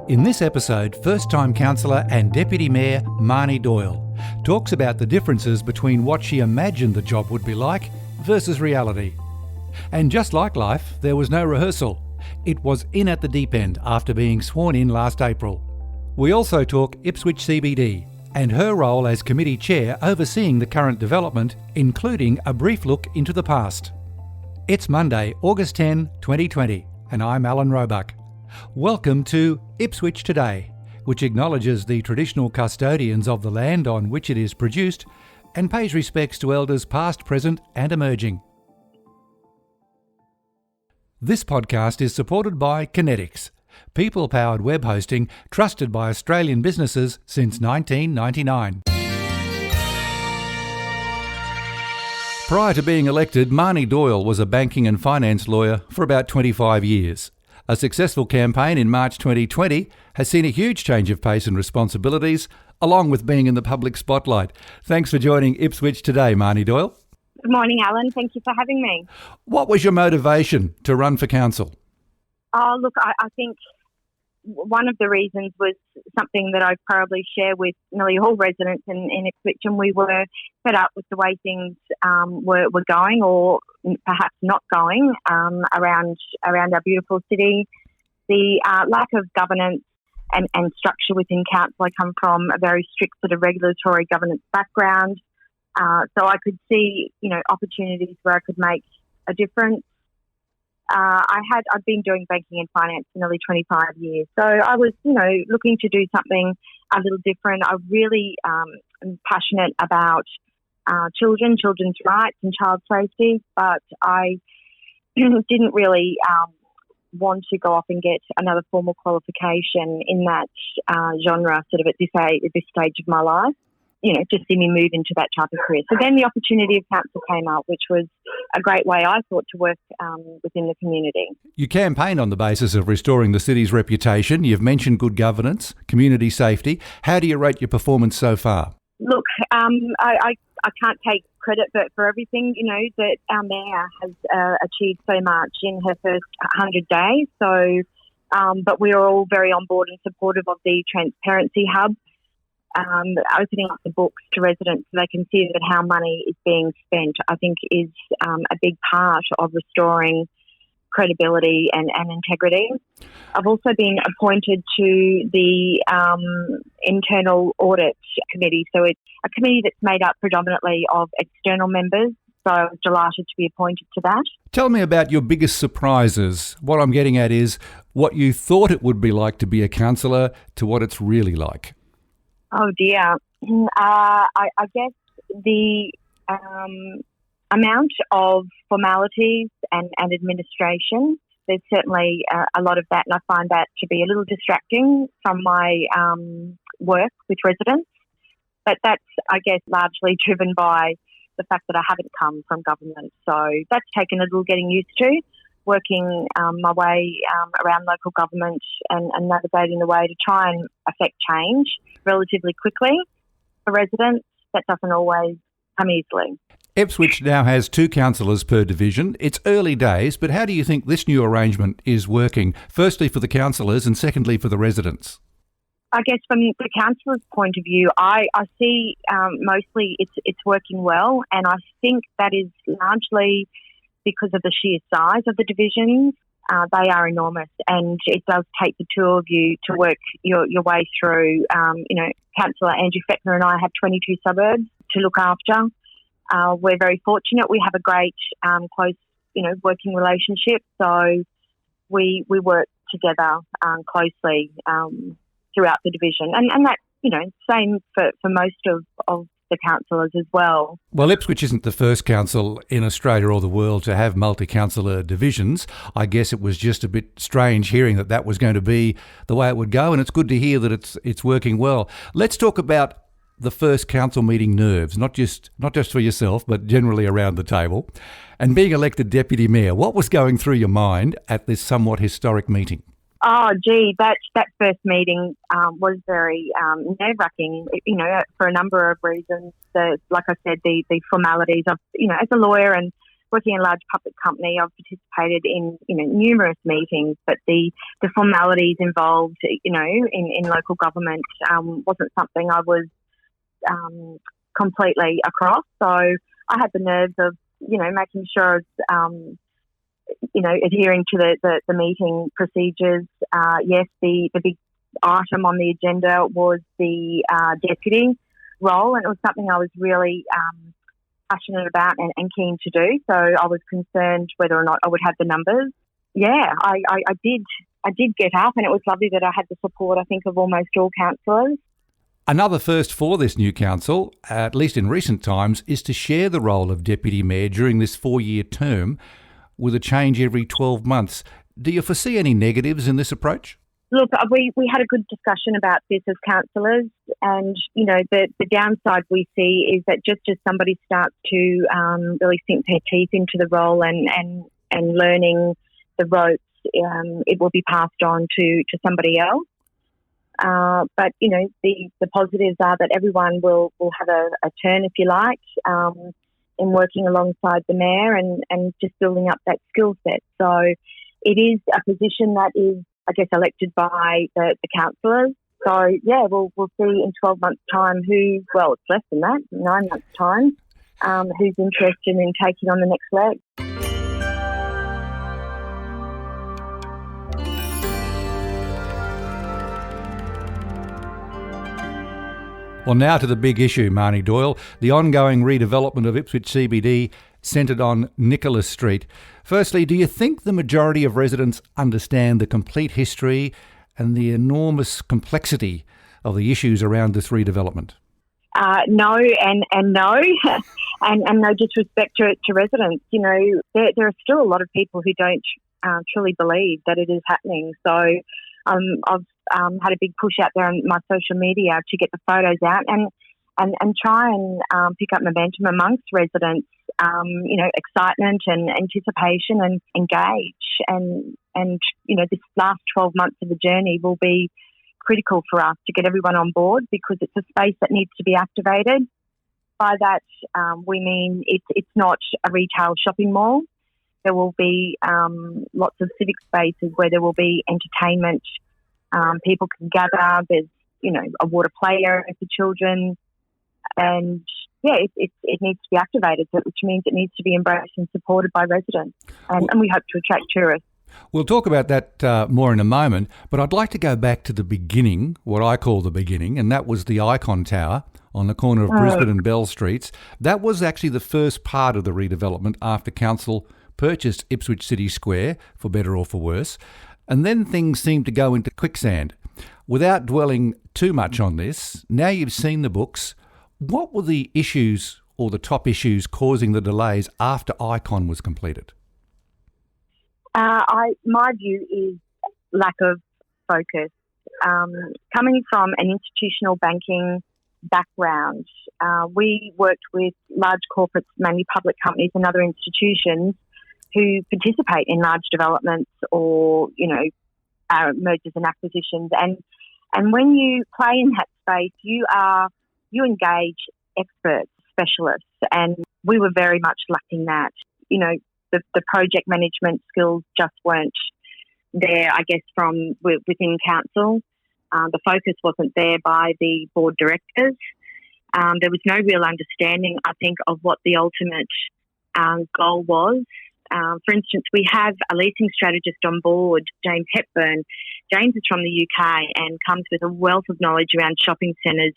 In this episode, first-time councillor and Deputy Mayor Marnie Doyle talks about the differences between what she imagined the job would be like versus reality. And just like life, there was no rehearsal. It was in at the deep end after being sworn in last April. We also talk Ipswich CBD and her role as committee chair overseeing the current development, including a brief look into the past. It's Monday, August 10, 2020, and I'm Alan Roebuck. Welcome to Ipswich Today, which acknowledges the traditional custodians of the land on which it is produced and pays respects to elders past, present and emerging. This podcast is supported by Kinetics, people-powered web hosting trusted by Australian businesses since 1999. Prior to being elected, Marnie Doyle was a banking and finance lawyer for about 25 years. A successful campaign in March 2020 has seen a huge change of pace and responsibilities, along with being in the public spotlight. Thanks for joining Ipswich Today, Marnie Doyle. Good morning, Alan. Thank you for having me. What was your motivation to run for council? Oh, look, I think one of the reasons was something that I probably share with nearly all residents in Ipswich, and we were fed up with the way things were going, or perhaps not going, around our beautiful city. The lack of governance and structure within council. I come from a very strict sort of regulatory governance background, so I could see, opportunities where I could make a difference. I've been doing banking and finance for nearly 25 years. So I was, looking to do something a little different. I really am passionate about children's rights and child safety, but I didn't really want to go off and get another formal qualification in that genre sort of at this stage of my life. Just see me move into that type of career. So then the opportunity of council came up, which was a great way, I thought, to work within the community. You campaigned on the basis of restoring the city's reputation. You've mentioned good governance, community safety. How do you rate your performance so far? Look, I can't take credit for everything, that our mayor has achieved so much in her first 100 days. So, but we are all very on board and supportive of the Transparency Hub. Opening up the books to residents so they can see that how money is being spent, I think, is a big part of restoring credibility and integrity. I've also been appointed to the Internal Audit Committee. So it's a committee that's made up predominantly of external members. So I was delighted to be appointed to that. Tell me about your biggest surprises. What I'm getting at is what you thought it would be like to be a councillor to what it's really like. Oh dear. I guess the amount of formalities and administration, there's certainly a lot of that, and I find that to be a little distracting from my work with residents. But that's, I guess, largely driven by the fact that I haven't come from government. So that's taken a little getting used to, working my way around local government and navigating the way to try and affect change relatively quickly for residents. That doesn't always come easily. Ipswich now has 2 councillors per division. It's early days, but how do you think this new arrangement is working? Firstly for the councillors and secondly for the residents. I guess from the councillor's point of view, I see mostly it's working well, and I think that is largely because of the sheer size of the divisions. They are enormous, and it does take the two of you to work your way through. Councillor Andrew Fettner and I have 22 suburbs to look after. We're very fortunate. We have a great, close, working relationship. So we work together closely throughout the division, and that same for most of the councillors as well. Well, Ipswich isn't the first council in Australia or the world to have multi-councillor divisions. I guess it was just a bit strange hearing that was going to be the way it would go, and it's good to hear that it's working well. Let's talk about the first council meeting nerves, not just for yourself, but generally around the table. And being elected deputy mayor, what was going through your mind at this somewhat historic meeting? Oh, gee, that first meeting was very nerve-wracking, for a number of reasons. Like I said, the formalities of, as a lawyer and working in a large public company, I've participated in numerous meetings, but the formalities involved, in local government wasn't something I was completely across. So I had the nerves of making sure I was adhering to the meeting procedures. Yes, the big item on the agenda was the deputy role, and it was something I was really passionate about and keen to do. So I was concerned whether or not I would have the numbers. Yeah, I did get up, and it was lovely that I had the support, I think, of almost all councillors. Another first for this new council, at least in recent times, is to share the role of Deputy Mayor during this 4-year term with a change every 12 months. Do you foresee any negatives in this approach? Look, we had a good discussion about this as councillors, and the downside we see is that just as somebody starts to really sink their teeth into the role and learning the ropes, it will be passed on to somebody else. But the positives are that everyone will have a turn, if you like, in working alongside the mayor and just building up that skill set. So it is a position that is, I guess, elected by the councillors. So, yeah, we'll see in 12 months' time it's less than that, 9 months' time, who's interested in taking on the next leg. Well, now to the big issue, Marnie Doyle, the ongoing redevelopment of Ipswich CBD centred on Nicholas Street. Firstly, do you think the majority of residents understand the complete history and the enormous complexity of the issues around this redevelopment? No, and no, and no disrespect to residents. There are still a lot of people who don't truly believe that it is happening. So I've had a big push out there on my social media to get the photos out and try and pick up momentum amongst residents. Excitement and anticipation and engage. And this last 12 months of the journey will be critical for us to get everyone on board, because it's a space that needs to be activated. By that, we mean it's not a retail shopping mall. There will be lots of civic spaces where there will be entertainment. People can gather. There's, a water play area for children. And yeah, it needs to be activated, which means it needs to be embraced and supported by residents. And we hope to attract tourists. We'll talk about that more in a moment, but I'd like to go back to the beginning, what I call the beginning, and that was the Icon Tower on the corner of Brisbane and Bell Streets. That was actually the first part of the redevelopment after council purchased Ipswich City Square, for better or for worse, and then things seemed to go into quicksand. Without dwelling too much on this, now you've seen the books, what were the issues or the top issues causing the delays after Icon was completed? My view is lack of focus. Coming from an institutional banking background, we worked with large corporates, mainly public companies and other institutions who participate in large developments or, mergers and acquisitions. And when you play in that space, you engage experts, specialists, and we were very much lacking that. The project management skills just weren't there, I guess, from within council. The focus wasn't there by the board directors. There was no real understanding, I think, of what the ultimate goal was. For instance, we have a leasing strategist on board, James Hepburn. James is from the UK and comes with a wealth of knowledge around shopping centres,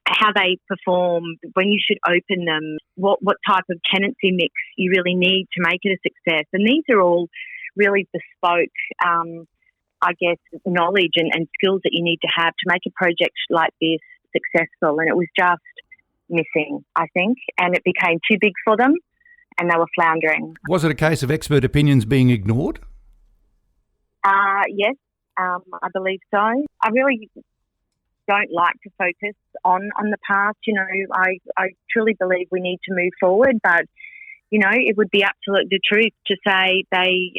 how they perform, when you should open them, what type of tenancy mix you really need to make it a success. And these are all really bespoke, knowledge and skills that you need to have to make a project like this successful. And it was just missing, I think, and it became too big for them and they were floundering. Was it a case of expert opinions being ignored? Yes, I believe so. I really don't like to focus on the past. I truly believe we need to move forward, but it would be absolute the truth to say they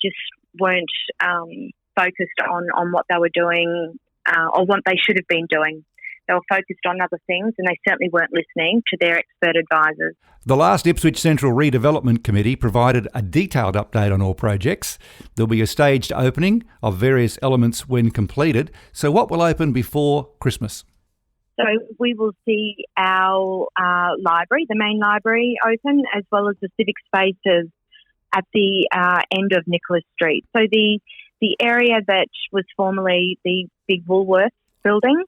just weren't focused on what they were doing or what they should have been doing. They were focused on other things, and they certainly weren't listening to their expert advisors. The last Ipswich Central Redevelopment Committee provided a detailed update on all projects. There'll be a staged opening of various elements when completed. So what will open before Christmas? So we will see our library, the main library, open, as well as the civic spaces at the end of Nicholas Street. So the area that was formerly the big Woolworths building,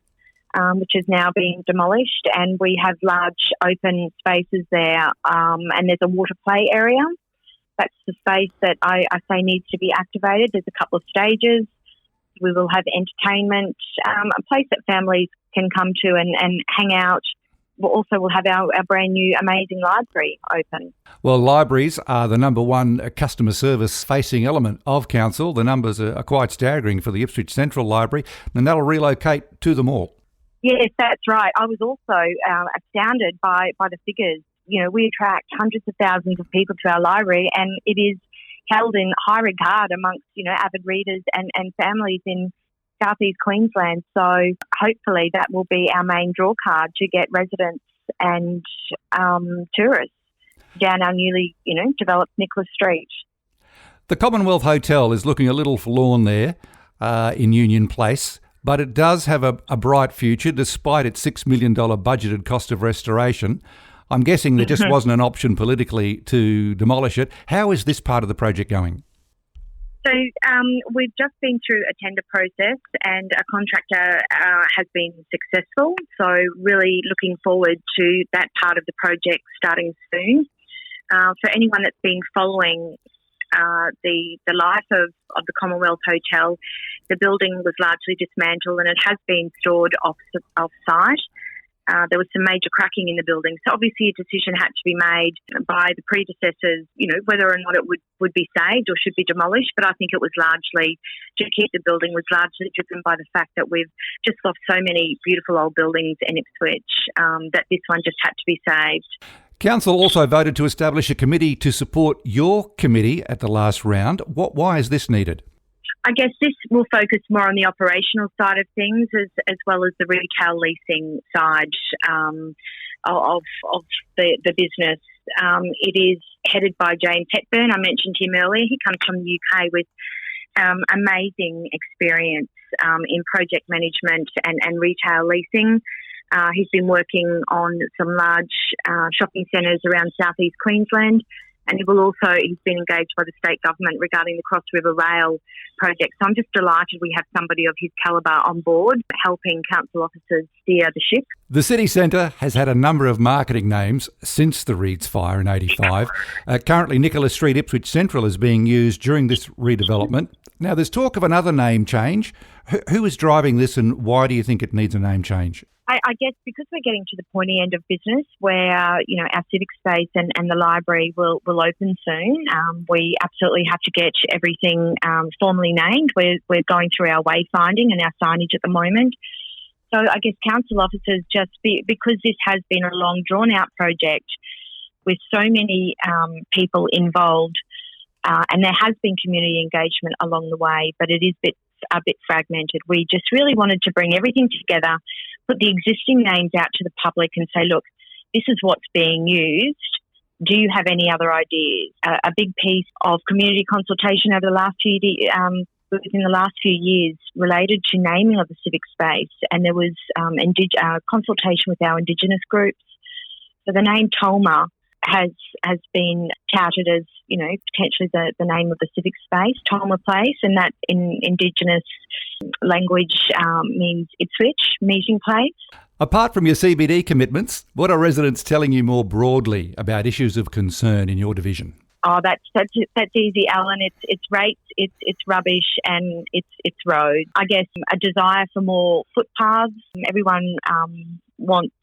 which is now being demolished, and we have large open spaces there, and there's a water play area. That's the space that I say needs to be activated. There's a couple of stages. We will have entertainment, a place that families can come to and hang out. We'll have our brand new amazing library open. Well, libraries are the number one customer service facing element of council. The numbers are quite staggering for the Ipswich Central Library, and that'll relocate to the mall. Yes, that's right. I was also astounded by the figures. You know, we attract hundreds of thousands of people to our library, and it is held in high regard amongst, avid readers and families in Southeast Queensland. So hopefully that will be our main draw card to get residents and tourists down our newly, developed Nicholas Street. The Commonwealth Hotel is looking a little forlorn there in Union Place, but it does have a bright future despite its $6 million budgeted cost of restoration. I'm guessing there just wasn't an option politically to demolish it. How is this part of the project going? So we've just been through a tender process, and a contractor has been successful. So really looking forward to that part of the project starting soon. For anyone that's been following the life of the Commonwealth Hotel, the building was largely dismantled and it has been stored off-site. There was some major cracking in the building. So obviously a decision had to be made by the predecessors, whether or not it would be saved or should be demolished. But I think it was largely, to keep the building, was largely driven by the fact that we've just lost so many beautiful old buildings in Ipswich that this one just had to be saved. Council also voted to establish a committee to support your committee at the last round. Why is this needed? I guess this will focus more on the operational side of things as well as the retail leasing side of the business. It is headed by James Hepburn. I mentioned him earlier. He comes from the UK with amazing experience in project management and retail leasing. He's been working on some large shopping centres around southeast Queensland. And he's been engaged by the state government regarding the Cross River Rail project. So I'm just delighted we have somebody of his calibre on board helping council officers steer the ship. The city centre has had a number of marketing names since the Reeds fire in 85. Currently, Nicholas Street Ipswich Central is being used during this redevelopment. Now, there's talk of another name change. Who is driving this, and why do you think it needs a name change? I guess because we're getting to the pointy end of business where, our civic space and the library will open soon, we absolutely have to get everything formally named. We're going through our wayfinding and our signage at the moment. So I guess council officers because this has been a long drawn-out project with so many people involved, and there has been community engagement along the way, but it is a bit fragmented. We just really wanted to bring everything together, put the existing names out to the public and say, look, this is what's being used. Do you have any other ideas? A big piece of community consultation over within the last few years related to naming of the civic space, and there was consultation with our Indigenous groups. So the name Tolma has been touted as, potentially the name of the civic space, Tolma Place, and that in Indigenous language means Ipswich, meeting place. Apart from your CBD commitments, what are residents telling you more broadly about issues of concern in your division? Oh, that's easy, Alan. It's rates, it's rubbish, and it's roads. I guess a desire for more footpaths. Everyone wants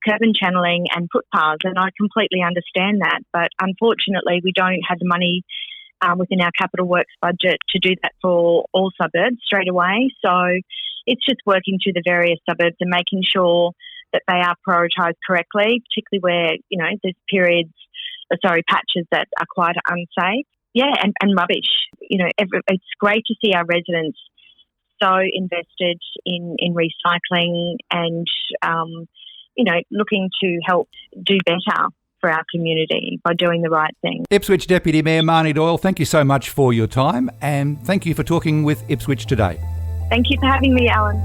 curb and channeling and footpaths, and I completely understand that. But unfortunately, we don't have the money within our capital works budget to do that for all suburbs straight away. So it's just working through the various suburbs and making sure that they are prioritised correctly, particularly where, there's patches that are quite unsafe. Yeah, and rubbish. It's great to see our residents so invested in recycling and, looking to help do better for our community by doing the right thing. Ipswich Deputy Mayor Marnie Doyle, thank you so much for your time, and thank you for talking with Ipswich Today. Thank you for having me, Alan.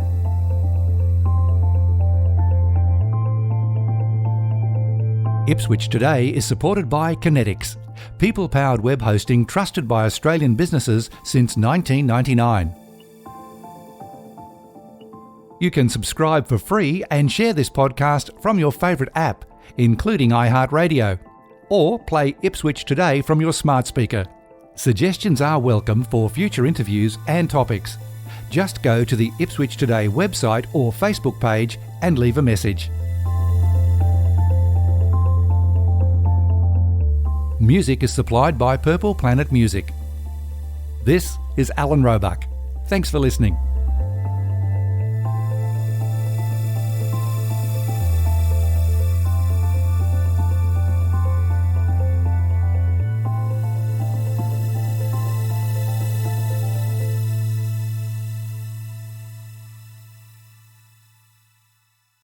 Ipswich Today is supported by Kinetics, people-powered web hosting trusted by Australian businesses since 1999. You can subscribe for free and share this podcast from your favourite app, including iHeartRadio, or play Ipswich Today from your smart speaker. Suggestions are welcome for future interviews and topics. Just go to the Ipswich Today website or Facebook page and leave a message. Music is supplied by Purple Planet Music. This is Alan Roebuck. Thanks for listening.